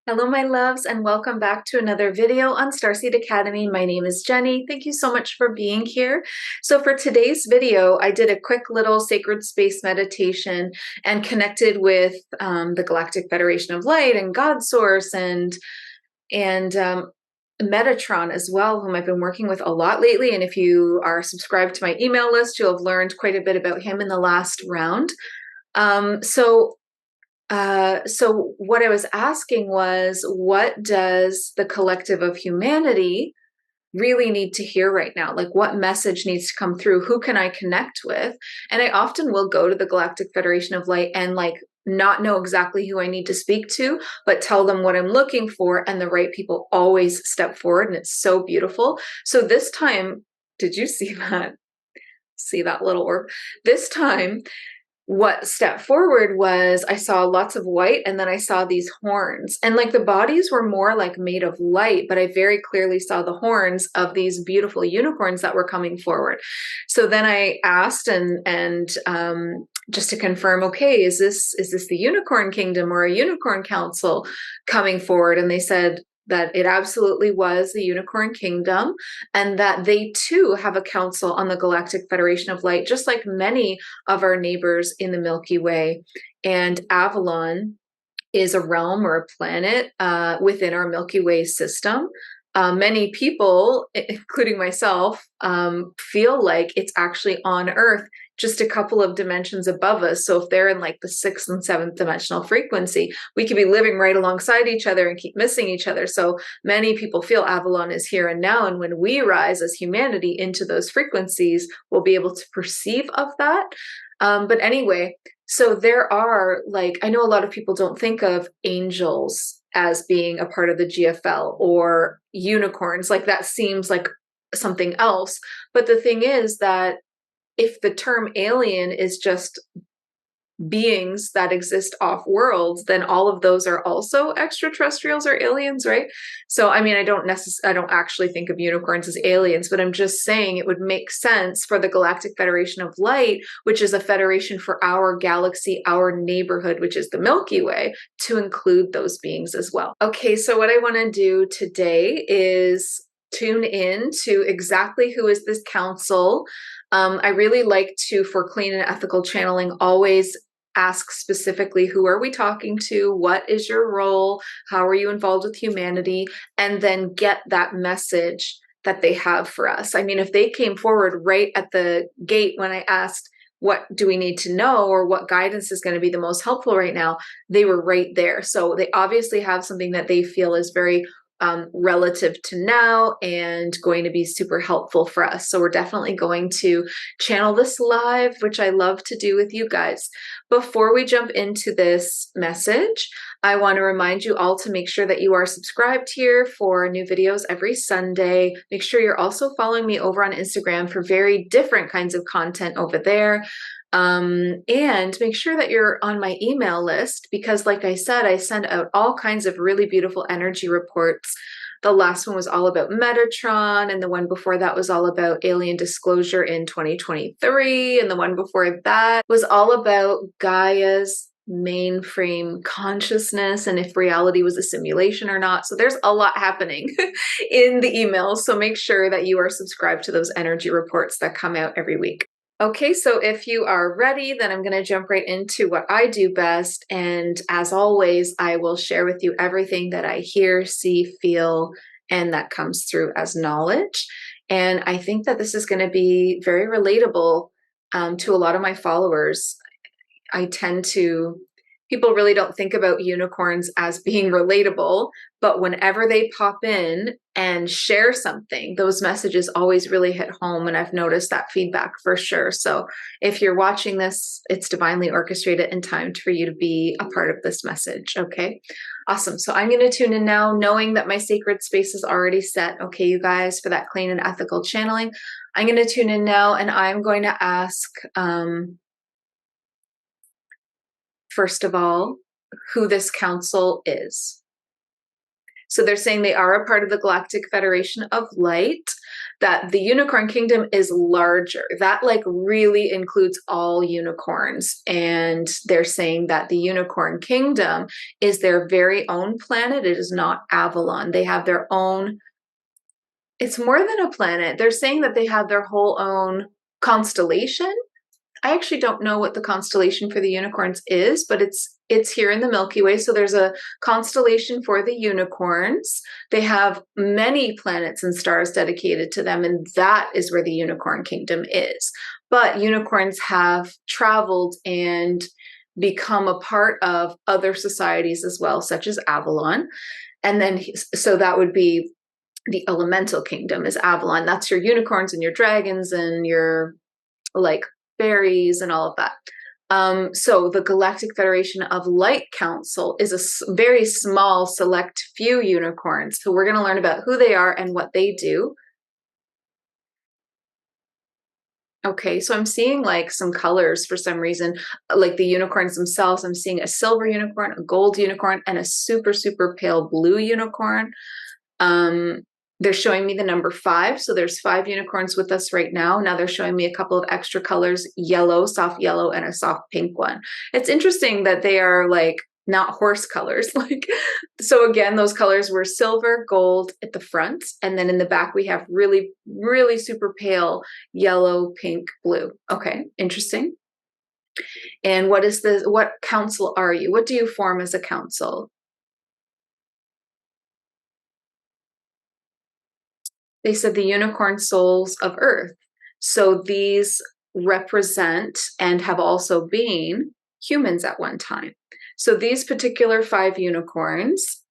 Hello, my loves, and welcome back to another video on Starseed Academy. My name is Jenny. Thank you so much for being here. So for today's video, I did a quick little sacred space meditation and connected with the Galactic Federation of Light and God Source and Metatron as well, whom I've been working with a lot lately. And if you are subscribed to my email list, you'll have learned quite a bit about him in the last round. So what I was asking was, what does the collective of humanity really need to hear right now? Like, what message needs to come through? Who can I connect with? And I often will go to the Galactic Federation of Light and not know exactly who I need to speak to, but tell them what I'm looking for, and the right people always step forward, and it's so beautiful. So this time, did you see that? See that little orb? This time, what stepped forward was I saw lots of white, and then I saw these horns, and like the bodies were more like made of light, but I very clearly saw the horns of these beautiful unicorns that were coming forward. So then I asked and just to confirm, okay, is this the unicorn kingdom or a unicorn council coming forward? And they said that it absolutely was the Unicorn Kingdom, and that they too have a council on the Galactic Federation of Light, just like many of our neighbors in the Milky Way. And Avalon is a realm or a planet within our Milky Way system. Many people, including myself, feel like it's actually on Earth, just a couple of dimensions above us. So if they're in like the 6th and 7th dimensional frequency, we could be living right alongside each other and keep missing each other. So many people feel Avalon is here and now. And when we rise as humanity into those frequencies, we'll be able to perceive of that. But anyway, so there are, like, I know a lot of people don't think of angels as being a part of the GFL, or unicorns. Like, that seems like something else. But the thing is that if the term alien is just beings that exist off world, then all of those are also extraterrestrials or aliens, right? So I mean, I don't actually think of unicorns as aliens, but I'm just saying it would make sense for the Galactic Federation of Light, which is a federation for our galaxy, our neighborhood, which is the Milky Way, to include those beings as well. Okay, so what I want to do today is tune in to exactly who is this council. I really like to, for clean and ethical channeling, always ask specifically, who are we talking to? What is your role? How are you involved with humanity? And then get that message that they have for us. I mean, if they came forward right at the gate when I asked, what do we need to know, or what guidance is going to be the most helpful right now, they were right there. So they obviously have something that they feel is very relative to now and going to be super helpful for us. So we're definitely going to channel this live, which I love to do with you guys. Before we jump into this message, I want to remind you all to make sure that you are subscribed here for new videos every Sunday. Make sure you're also following me over on Instagram for very different kinds of content over there. And make sure that you're on my email list, because like I said, I send out all kinds of really beautiful energy reports. The last one was all about Metatron, and the one before that was all about alien disclosure in 2023, and the one before that was all about Gaia's mainframe consciousness and if reality was a simulation or not. So there's a lot happening in the emails. So make sure that you are subscribed to those energy reports that come out every week. Okay, so if you are ready, then I'm going to jump right into what I do best. And as always, I will share with you everything that I hear, see, feel, and that comes through as knowledge. And I think that this is going to be very relatable to a lot of my followers. People really don't think about unicorns as being relatable, but whenever they pop in and share something, those messages always really hit home. And I've noticed that feedback for sure. So if you're watching this, it's divinely orchestrated and timed for you to be a part of this message. Okay, awesome. So I'm going to tune in now, knowing that my sacred space is already set. Okay, you guys, for that clean and ethical channeling, I'm going to tune in now, and I'm going to ask, first of all, who this council is. So they're saying they are a part of the Galactic Federation of Light, that the unicorn kingdom is larger. That like really includes all unicorns. And they're saying that the unicorn kingdom is their very own planet. It is not Avalon. They have their own, it's more than a planet. They're saying that they have their whole own constellation. I actually don't know what the constellation for the unicorns is, but it's here in the Milky Way. So there's a constellation for the unicorns. They have many planets and stars dedicated to them, and that is where the unicorn kingdom is. But unicorns have traveled and become a part of other societies as well, such as Avalon. And then, so that would be the elemental kingdom is Avalon. That's your unicorns and your dragons and your like fairies and all of that. So the Galactic Federation of Light Council is a very small, select few unicorns who we're going to learn about who they are and what they do. Okay, so I'm seeing like some colors for some reason, like the unicorns themselves. I'm seeing a silver unicorn, a gold unicorn, and a super, super pale blue unicorn. They're showing me the number 5. So there's 5 unicorns with us right now. Now they're showing me a couple of extra colors, yellow, soft yellow, and a soft pink one. It's interesting that they are like not horse colors. Like, so again, those colors were silver, gold at the front. And then in the back, we have really, really super pale yellow, pink, blue. Okay, interesting. And what council are you? What do you form as a council? They said the unicorn souls of Earth. So these represent and have also been humans at one time. So these particular 5 unicorns,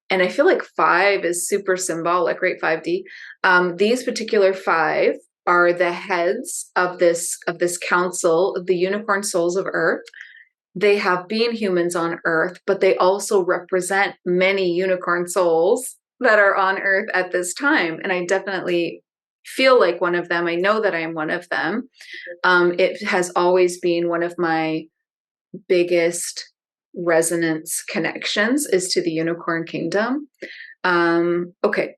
and I feel like 5 is super symbolic, right? 5D. These particular 5 are the heads of this council of the unicorn souls of Earth. They have been humans on Earth, but they also represent many unicorn souls that are on Earth at this time. And I definitely feel like one of them. I know that I am one of them. It has always been one of my biggest resonance connections is to the unicorn kingdom. Okay.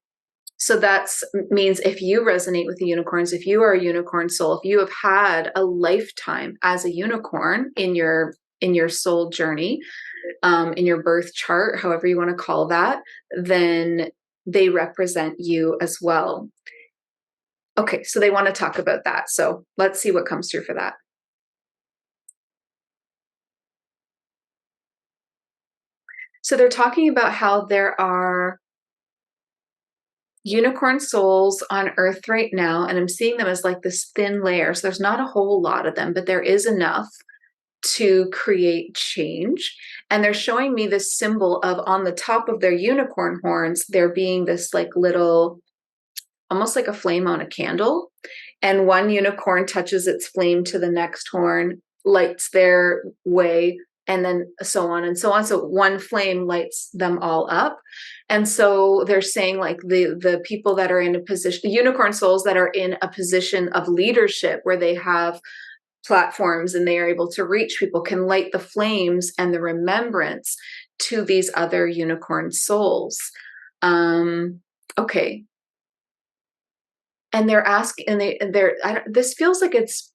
So that means if you resonate with the unicorns, if you are a unicorn soul, if you have had a lifetime as a unicorn in your soul journey, in your birth chart, however you want to call that, then they represent you as well. Okay, so they want to talk about that. So let's see what comes through for that. So they're talking about how there are unicorn souls on Earth right now, and I'm seeing them as like this thin layer. So there's not a whole lot of them, but there is enough to create change. And they're showing me this symbol of on the top of their unicorn horns, there being this like little, almost like a flame on a candle. And one unicorn touches its flame to the next horn, lights their way, and then so on and so on. So one flame lights them all up. And so they're saying like the people that are in a position, the unicorn souls that are in a position of leadership where they have platforms and they are able to reach people, can light the flames and the remembrance to these other unicorn souls. Okay. And they're asking, and this feels like it's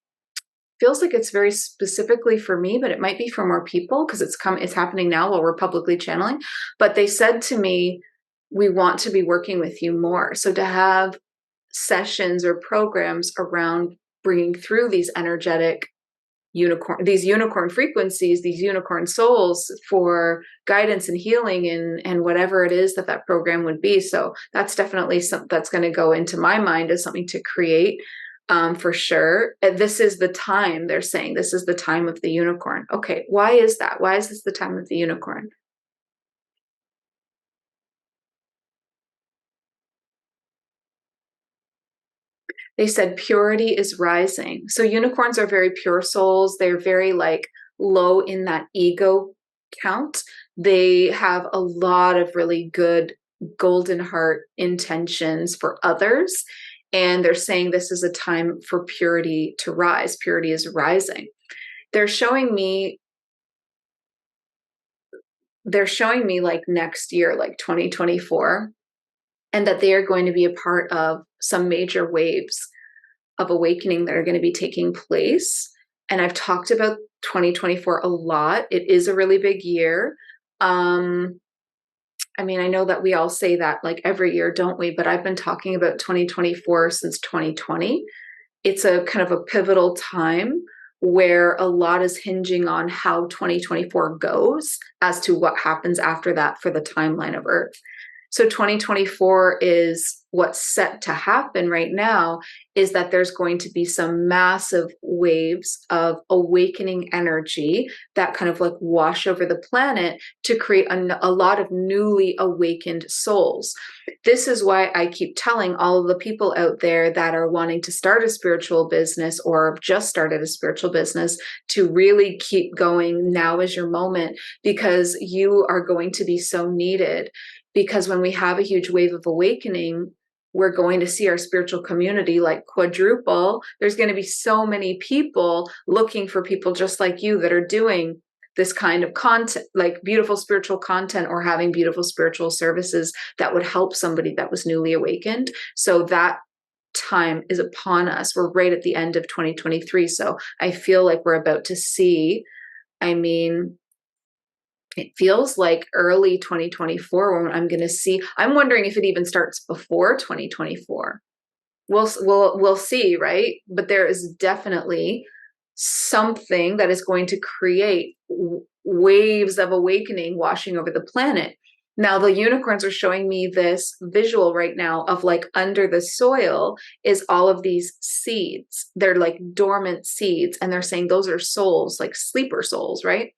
very specifically for me, but it might be for more people because it's happening now while we're publicly channeling. But they said to me, we want to be working with you more. So to have sessions or programs around bringing through these energetic unicorn frequencies, these unicorn souls for guidance and healing and whatever it is that program would be. So that's definitely something that's going to go into my mind as something to create, for sure. This is the time, they're saying this is the time of the unicorn. Okay, why is that? Why is this the time of the unicorn? They said purity is rising. So unicorns are very pure souls. They're very like low in that ego count. They have a lot of really good golden heart intentions for others. And they're saying this is a time for purity to rise. Purity is rising. They're showing me they're showing me like next year, like 2024, and that they are going to be a part of some major waves of awakening that are going to be taking place. And I've talked about 2024 a lot. It is a really big year. I mean, I know that we all say that like every year, don't we? But I've been talking about 2024 since 2020. It's a kind of a pivotal time where a lot is hinging on how 2024 goes as to what happens after that for the timeline of Earth. So 2024 is what's set to happen right now, is that there's going to be some massive waves of awakening energy that kind of like wash over the planet to create a lot of newly awakened souls. This is why I keep telling all of the people out there that are wanting to start a spiritual business or just started a spiritual business to really keep going. Now is your moment, because you are going to be so needed. Because when we have a huge wave of awakening, we're going to see our spiritual community like quadruple. There's going to be so many people looking for people just like you that are doing this kind of content, like beautiful spiritual content, or having beautiful spiritual services that would help somebody that was newly awakened. So that time is upon us. We're right at the end of 2023. So I feel like we're about to see, I mean, it feels like early 2024 when I'm going to see. I'm wondering if it even starts before 2024. We'll see, right? But there is definitely something that is going to create waves of awakening washing over the planet. Now, the unicorns are showing me this visual right now of like under the soil is all of these seeds. They're like dormant seeds, and they're saying those are souls, like sleeper souls, right?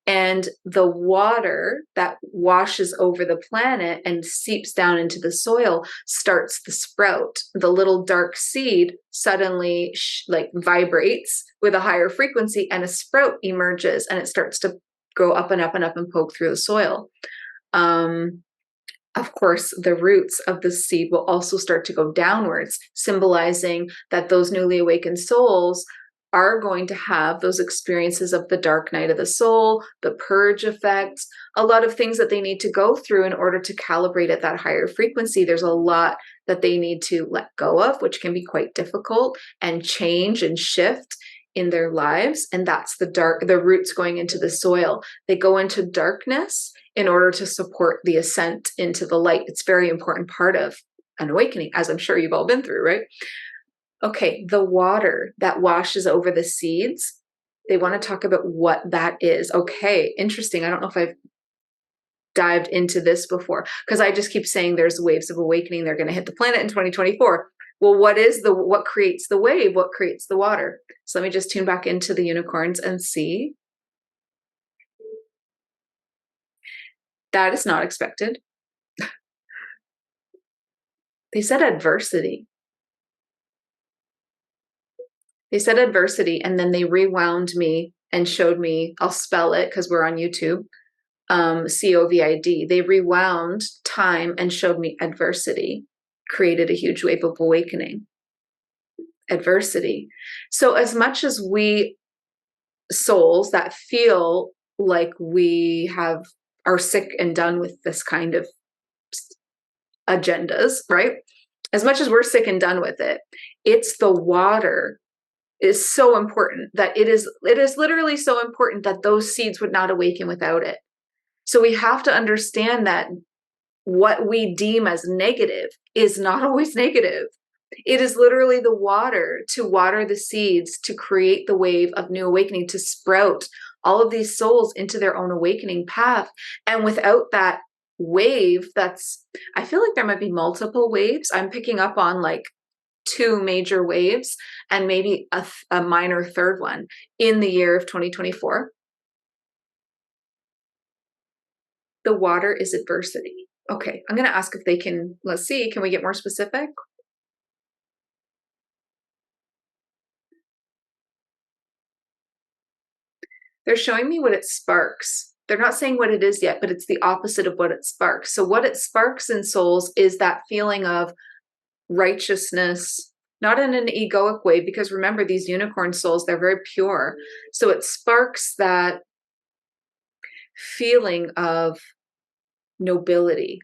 And the water that washes over the planet and seeps down into the soil starts the sprout. The little dark seed suddenly like vibrates with a higher frequency, and a sprout emerges, and it starts to go up and up and up and poke through the soil. Of course, the roots of the seed will also start to go downwards, symbolizing that those newly awakened souls are going to have those experiences of the dark night of the soul, the purge effects, a lot of things that they need to go through in order to calibrate at that higher frequency. There's a lot that they need to let go of, which can be quite difficult, and change and shift in their lives. And that's the roots going into the soil. They go into darkness in order to support the ascent into the light. It's a very important part of an awakening, as I'm sure you've all been through, right? Okay, the water that washes over the seeds, they want to talk about what that is. Okay, interesting. I don't know if I've dived into this before, because I just keep saying there's waves of awakening. They're going to hit the planet in 2024. Well, what creates the wave? What creates the water? So let me just tune back into the unicorns and see. That is not expected. They said adversity. They said adversity, and then they rewound me and showed me, I'll spell it because we're on YouTube, COVID. They rewound time and showed me adversity, created a huge wave of awakening. Adversity. So as much as we souls that feel like we are sick and done with this kind of agendas, right? As much as we're sick and done with it, it's the water is so important that it is literally so important that those seeds would not awaken without it. So we have to understand that what we deem as negative is not always negative. It is literally the water to water the seeds, to create the wave of new awakening, to sprout all of these souls into their own awakening path. And without that wave, I feel like there might be multiple waves. I'm picking up on like 2 major waves and maybe a minor third one in the year of 2024. The water is adversity. Okay, I'm going to ask if they can, let's see, can we get more specific? They're showing me what it sparks. They're not saying what it is yet, but it's the opposite of what it sparks. So what it sparks in souls is that feeling of righteousness, not in an egoic way, because remember, these unicorn souls, they're very pure. So it sparks that feeling of nobility,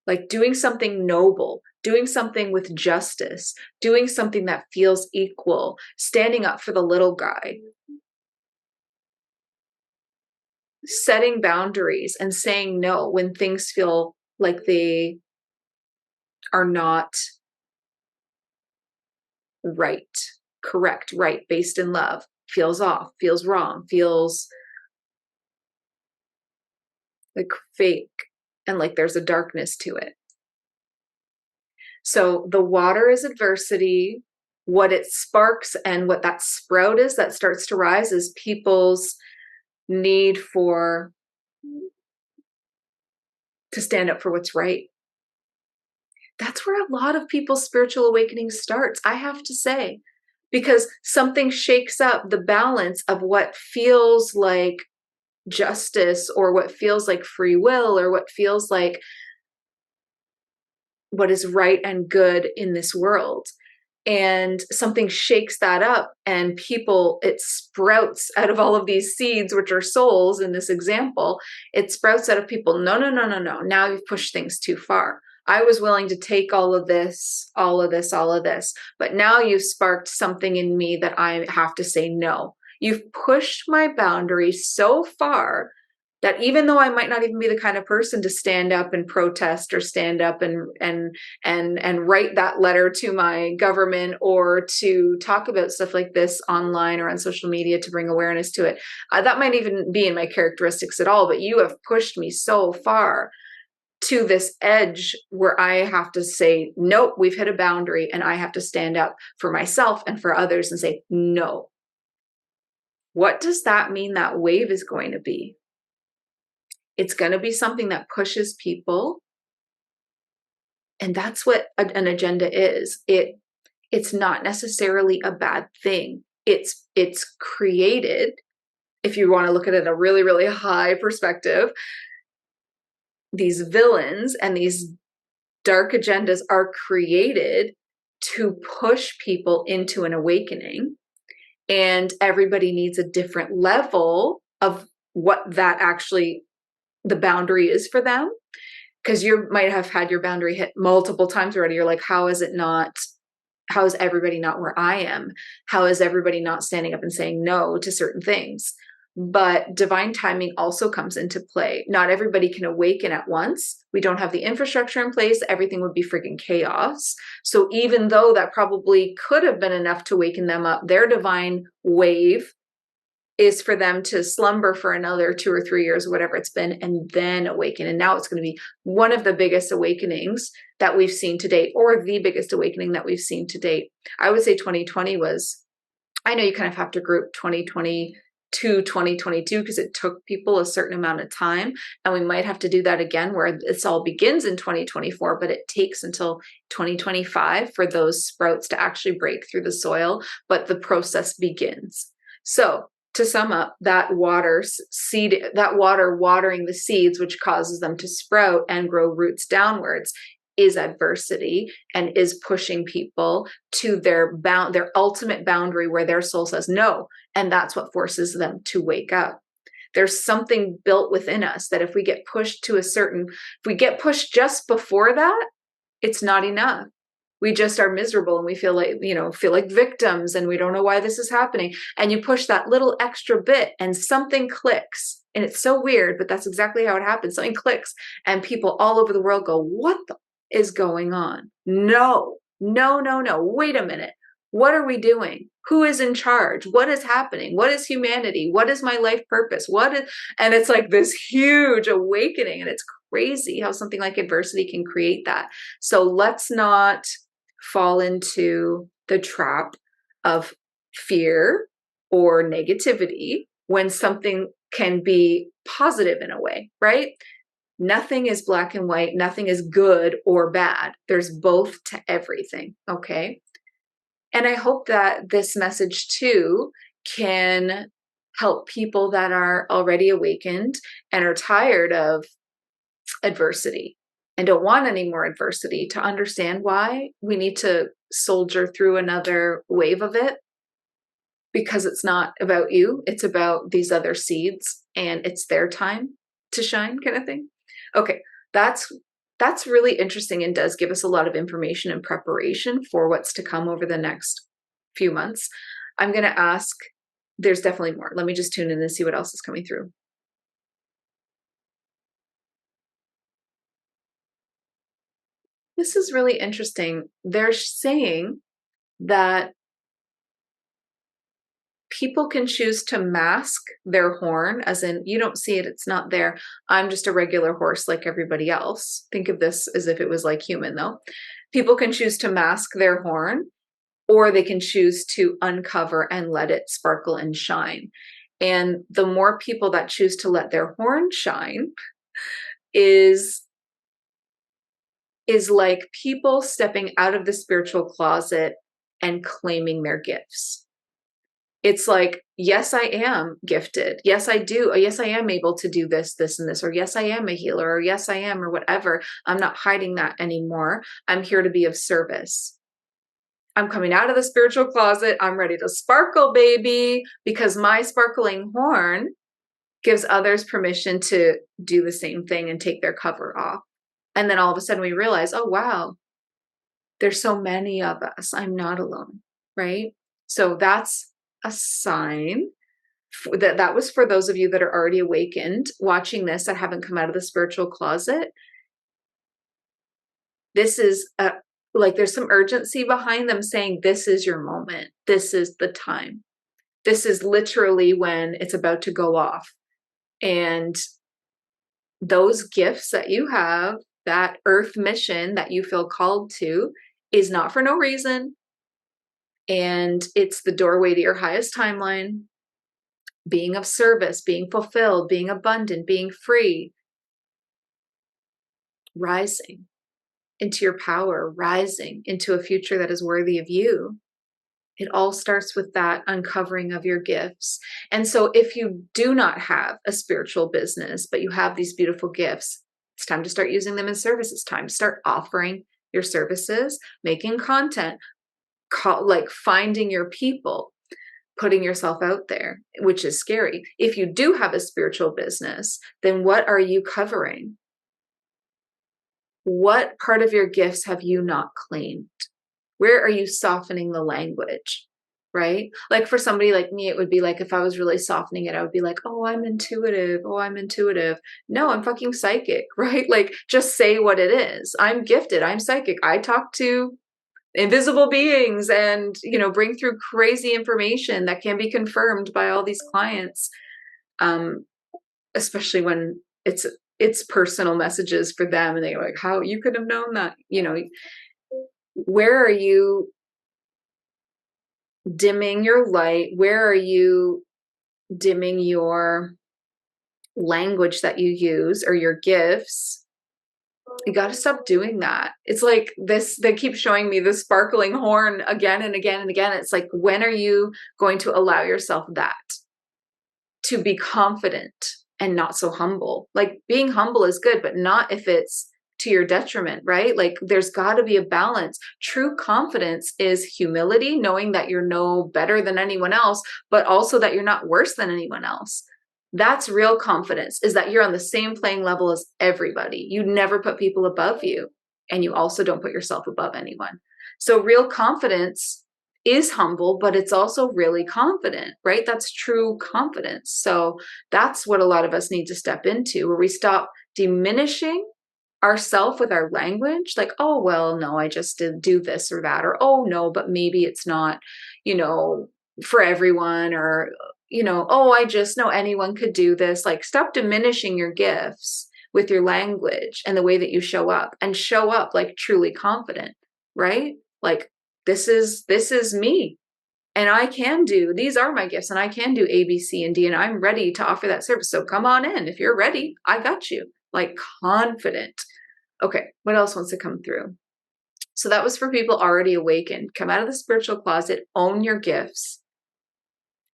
like doing something noble, doing something with justice, doing something that feels equal, standing up for the little guy, setting boundaries and saying no when things feel like they are not right, correct, right, based in love, feels off, feels wrong, feels like fake, and like there's a darkness to it. So the water is adversity. What it sparks and what that sprout is that starts to rise is people's need for to stand up for what's right. That's where a lot of people's spiritual awakening starts, I have to say, because something shakes up the balance of what feels like justice or what feels like free will or what feels like what is right and good in this world. And something shakes that up, and people, it sprouts out of all of these seeds, which are souls in this example. It sprouts out of people. No, no, no, no, no. Now you've pushed things too far. I was willing to take all of this, all of this, all of this, but now you've sparked something in me that I have to say no. You've pushed my boundaries so far that even though I might not even be the kind of person to stand up and protest or stand up and write that letter to my government or to talk about stuff like this online or on social media to bring awareness to it, that might even be in my characteristics at all. But you have pushed me so far to this edge where I have to say, nope, we've hit a boundary, and I have to stand up for myself and for others and say, no. What does that mean that wave is going to be? It's going to be something that pushes people. And that's what an agenda is. It's not necessarily a bad thing. It's created, if you want to look at it in a really, really high perspective, these villains and these dark agendas are created to push people into an awakening. And everybody needs a different level of what that actually the boundary is for them, because you might have had your boundary hit multiple times already. You're like, how is everybody not where I am? How is everybody not standing up and saying no to certain things? But divine timing also comes into play. Not everybody can awaken at once. We don't have the infrastructure in place. Everything would be freaking chaos. So even though that probably could have been enough to waken them up, their divine wave is for them to slumber for another 2 or 3 years, whatever it's been, and then awaken. And now it's going to be one of the biggest awakenings that we've seen to date, or the biggest awakening that we've seen to date. I would say 2020 was, I know you kind of have to group 2020 to 2022 because it took people a certain amount of time. And we might have to do that again where this all begins in 2024, but it takes until 2025 for those sprouts to actually break through the soil, but the process begins. So to sum up, that water watering the seeds, which causes them to sprout and grow roots downwards, is adversity and is pushing people to their ultimate boundary where their soul says no. And that's what forces them to wake up. There's something built within us that if we get pushed just before that, it's not enough. We just are miserable and we feel like victims and we don't know why this is happening. And you push that little extra bit and something clicks. And it's so weird, but that's exactly how it happens. Something clicks and people all over the world go, what the is going on? No, no, no, no. Wait a minute. What are we doing? Who is in charge? What is happening? What is humanity? What is my life purpose? And it's like this huge awakening, and it's crazy how something like adversity can create that. So let's not fall into the trap of fear or negativity when something can be positive in a way, right? Nothing is black and white. Nothing is good or bad. There's both to everything. Okay. And I hope that this message too can help people that are already awakened and are tired of adversity and don't want any more adversity to understand why we need to soldier through another wave of it because it's not about you, it's about these other seeds and it's their time to shine, kind of thing. Okay, that's really interesting and does give us a lot of information and preparation for what's to come over the next few months. I'm going to ask, there's definitely more. Let me just tune in and see what else is coming through. This is really interesting. They're saying that people can choose to mask their horn, as in, you don't see it, it's not there. I'm just a regular horse like everybody else. Think of this as if it was like human, though. People can choose to mask their horn, or they can choose to uncover and let it sparkle and shine. And the more people that choose to let their horn shine is like people stepping out of the spiritual closet and claiming their gifts. It's like, yes, I am gifted. Yes, I do. Yes, I am able to do this, this, and this. Or yes, I am a healer. Or yes, I am, or whatever. I'm not hiding that anymore. I'm here to be of service. I'm coming out of the spiritual closet. I'm ready to sparkle, baby, because my sparkling horn gives others permission to do the same thing and take their cover off. And then all of a sudden we realize, oh, wow, there's so many of us. I'm not alone, right? So that's a sign that was for those of you that are already awakened watching this, that haven't come out of the spiritual closet. This is like there's some urgency behind them saying, this is your moment. This is the time. This is literally when it's about to go off. And those gifts that you have, that earth mission that you feel called to, is not for no reason. And it's the doorway to your highest timeline, being of service, being fulfilled, being abundant, being free, rising into your power, rising into a future that is worthy of you. It all starts with that uncovering of your gifts. And so if you do not have a spiritual business, but you have these beautiful gifts, it's time to start using them in service. It's time to start offering your services, making content, like finding your people, putting yourself out there, which is scary. If you do have a spiritual business, then what are you covering? What part of your gifts have you not claimed? Where are you softening the language? Right? Like for somebody like me, it would be like, if I was really softening it, I would be like, oh, I'm intuitive. Oh, I'm intuitive. No, I'm fucking psychic, right? Like just say what it is. I'm gifted. I'm psychic. I talk to invisible beings and, bring through crazy information that can be confirmed by all these clients. Especially when it's personal messages for them and they're like, how you could have known that, where are you dimming your light? Where are you dimming your language that you use or your gifts? You got to stop doing that. It's like this, they keep showing me the sparkling horn again and again and again. It's like, when are you going to allow yourself that to be confident and not so humble? Like being humble is good, but not if it's to your detriment, right? Like there's got to be a balance. True confidence is humility, knowing that you're no better than anyone else, but also that you're not worse than anyone else. That's real confidence, is that you're on the same playing level as everybody. You never put people above you, and you also don't put yourself above anyone. So real confidence is humble, but it's also really confident, right? That's true confidence. So that's what a lot of us need to step into, where we stop diminishing ourself with our language, like, oh, well, no, I just did do this or that, or oh, no, but maybe it's not, for everyone, or, oh, I just know anyone could do this. Like, stop diminishing your gifts with your language and the way that you show up, and show up like truly confident, right? Like, this is me. And I can do, these are my gifts, and I can do A, B, C, and D, and I'm ready to offer that service. So come on in. If you're ready, I got you. Like confident. Okay, what else wants to come through? So that was for people already awakened. Come out of the spiritual closet, own your gifts,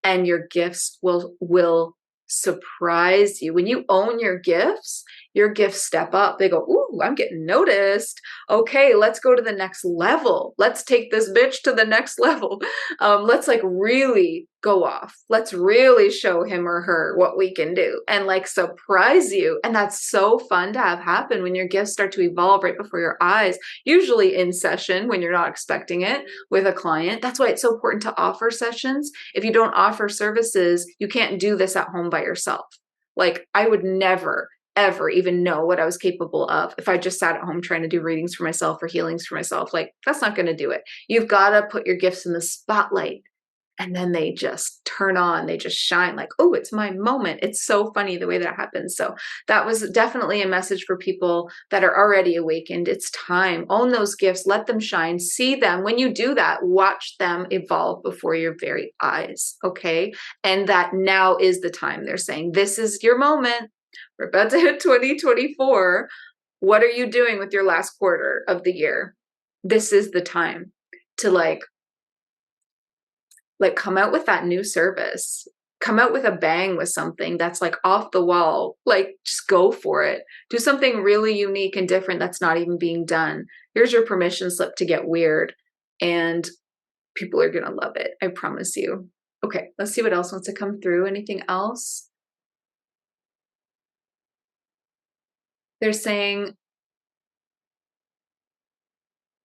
and your gifts will surprise you. When you own your gifts, your gifts step up. They go, ooh, I'm getting noticed. Okay, let's go to the next level. Let's take this bitch to the next level. Let's like really go off. Let's really show him or her what we can do and like surprise you. And that's so fun to have happen when your gifts start to evolve right before your eyes, usually in session when you're not expecting it with a client. That's why it's so important to offer sessions. If you don't offer services, you can't do this at home by yourself. Like I would never ever even know what I was capable of if I just sat at home trying to do readings for myself or healings for myself. Like that's not going to do it. You've got to put your gifts in the spotlight and then they just turn on, they just shine like, oh, it's my moment. It's so funny the way that happens. So that was definitely a message for people that are already awakened. It's time. Own those gifts, let them shine, see them. When you do that, watch them evolve before your very eyes. Okay. And that now is the time. They're saying, this is your moment. We're about to hit 2024. What are you doing with your last quarter of the year? This is the time to like come out with that new service, come out with a bang with something that's like off the wall, like just go for it. Do something really unique and different that's not even being done. Here's your permission slip to get weird and people are going to love it. I promise you. Okay, let's see what else wants to come through. Anything else? They're saying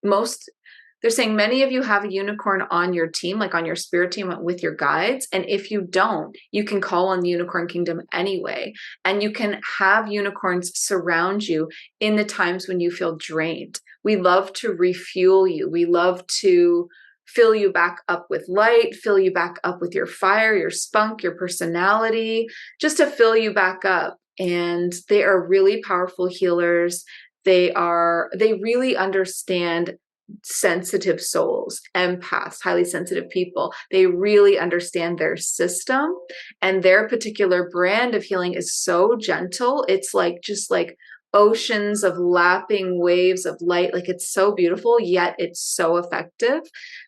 they're saying many of you have a unicorn on your team, like on your spirit team with your guides. And if you don't, you can call on the unicorn kingdom anyway. And you can have unicorns surround you in the times when you feel drained. We love to refuel you. We love to fill you back up with light, fill you back up with your fire, your spunk, your personality, just to fill you back up. And they are really powerful healers. They really understand sensitive souls, empaths, highly sensitive people. They really understand their system, and their particular brand of healing is so gentle. It's like just like oceans of lapping waves of light. Like it's so beautiful, yet it's so effective.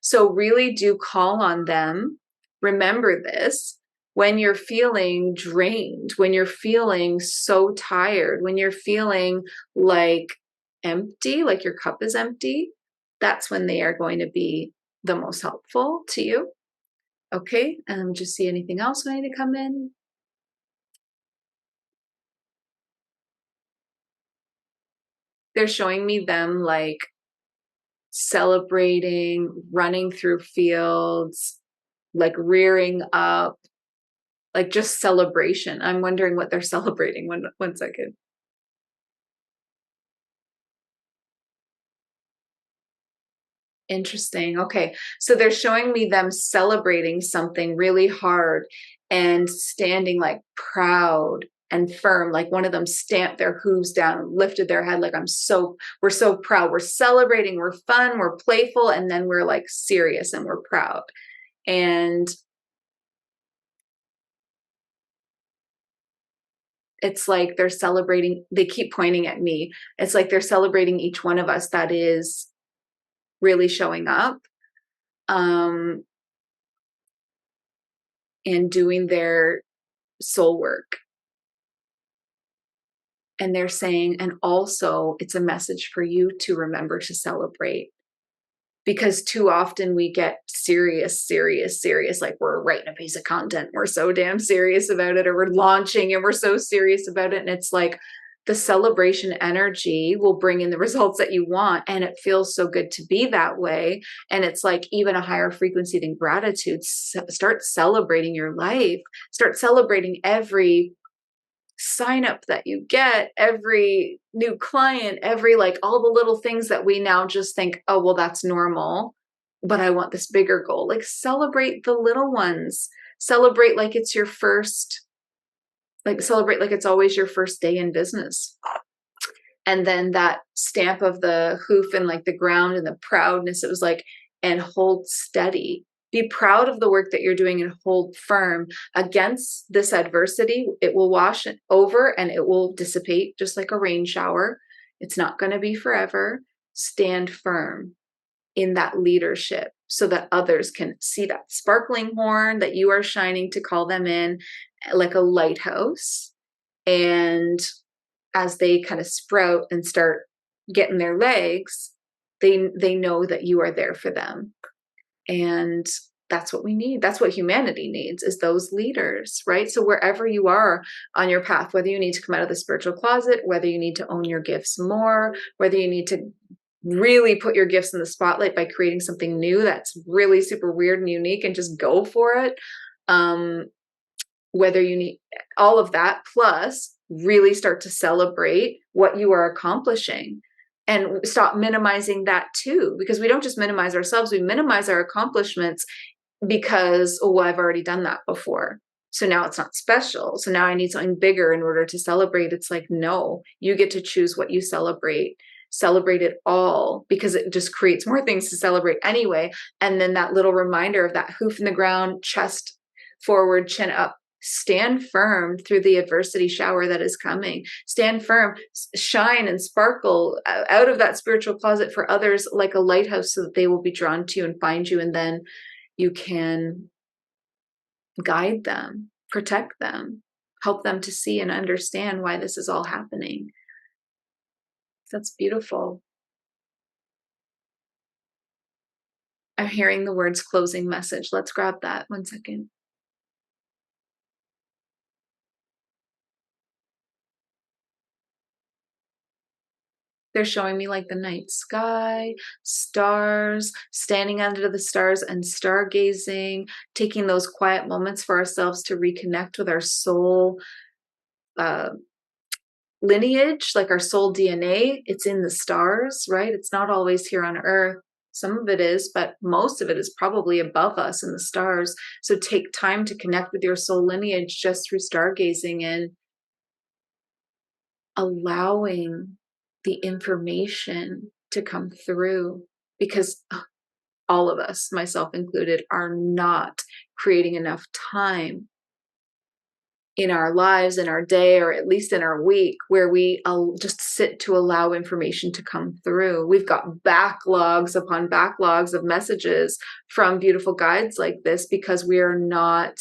So really do call on them. Remember this. When you're feeling drained, when you're feeling so tired, when you're feeling like empty, like your cup is empty, that's when they are going to be the most helpful to you. Okay, and just see anything else we need to come in. They're showing me them like celebrating, running through fields, like rearing up, like just celebration. I'm wondering what they're celebrating. One second. Interesting. Okay. So they're showing me them celebrating something really hard and standing like proud and firm. Like one of them stamped their hooves down, lifted their head like, we're so proud. We're celebrating. We're fun. We're playful. And then we're like serious and we're proud. And it's like they're celebrating. They keep pointing at me. It's like they're celebrating each one of us that is really showing up. And doing their soul work. And they're saying, and also it's a message for you to remember to celebrate. Because too often we get serious, like we're writing a piece of content. We're so damn serious about it, or we're launching and we're so serious about it. And it's like the celebration energy will bring in the results that you want. And it feels so good to be that way. And it's like even a higher frequency than gratitude. Start celebrating your life. Start celebrating every sign up that you get, every new client, every like all the little things that we now just think, oh, well, that's normal, but I want this bigger goal. Like celebrate the little ones. Celebrate like it's your first, like celebrate like it's always your first day in business. And then that stamp of the hoof and like the ground and the proudness, it was like, and hold steady. Be proud of the work that you're doing and hold firm against this adversity. It will wash over and it will dissipate just like a rain shower. It's not going to be forever. Stand firm in that leadership so that others can see that sparkling horn that you are shining to call them in like a lighthouse. And as they kind of sprout and start getting their legs, they know that you are there for them. And that's what we need. That's what humanity needs, is those leaders, right? So wherever you are on your path, whether you need to come out of the spiritual closet, whether you need to own your gifts more, whether you need to really put your gifts in the spotlight by creating something new that's really super weird and unique and just go for it. Whether you need all of that, plus really start to celebrate what you are accomplishing and stop minimizing that too, because we don't just minimize ourselves, we minimize our accomplishments because, oh, I've already done that before. So now it's not special. So now I need something bigger in order to celebrate. It's like, no, you get to choose what you celebrate. Celebrate it all, because it just creates more things to celebrate anyway. And then that little reminder of that hoof in the ground, chest forward, chin up. Stand firm through the adversity shower that is coming. Stand firm, shine and sparkle out of that spiritual closet for others like a lighthouse, so that they will be drawn to you and find you. And then you can guide them, protect them, help them to see and understand why this is all happening. That's beautiful. I'm hearing the words closing message. Let's grab that 1 second. They're showing me like the night sky, stars, standing under the stars and stargazing, taking those quiet moments for ourselves to reconnect with our soul lineage, like our soul DNA. It's in the stars, right? It's not always here on Earth. Some of it is, but most of it is probably above us in the stars. So take time to connect with your soul lineage just through stargazing and allowing the information to come through, because all of us, myself included, are not creating enough time in our lives, in our day, or at least in our week, where we just sit to allow information to come through. We've got backlogs upon backlogs of messages from beautiful guides like this, because we are not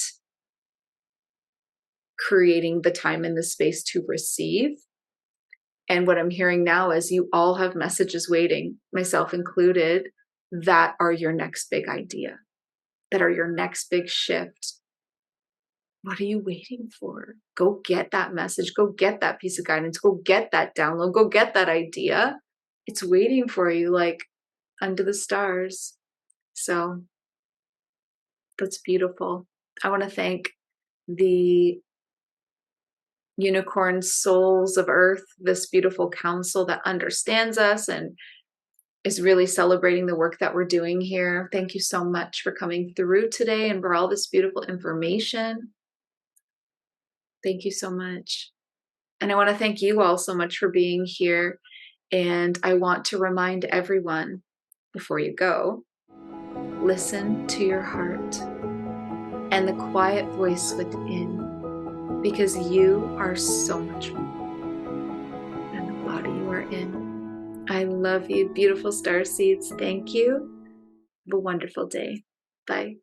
creating the time and the space to receive. And what I'm hearing now is you all have messages waiting, myself included, that are your next big idea, that are your next big shift. What are you waiting for? Go get that message. Go get that piece of guidance. Go get that download. Go get that idea. It's waiting for you, like under the stars. So that's beautiful. I want to thank the unicorn souls of Earth, this beautiful council that understands us and is really celebrating the work that we're doing here. Thank you so much for coming through today and for all this beautiful information. Thank you so much. And I want to thank you all so much for being here. And I want to remind everyone before you go, listen to your heart and the quiet voice within, because you are so much more than the body you are in. I love you, beautiful star seeds. Thank you. Have a wonderful day. Bye.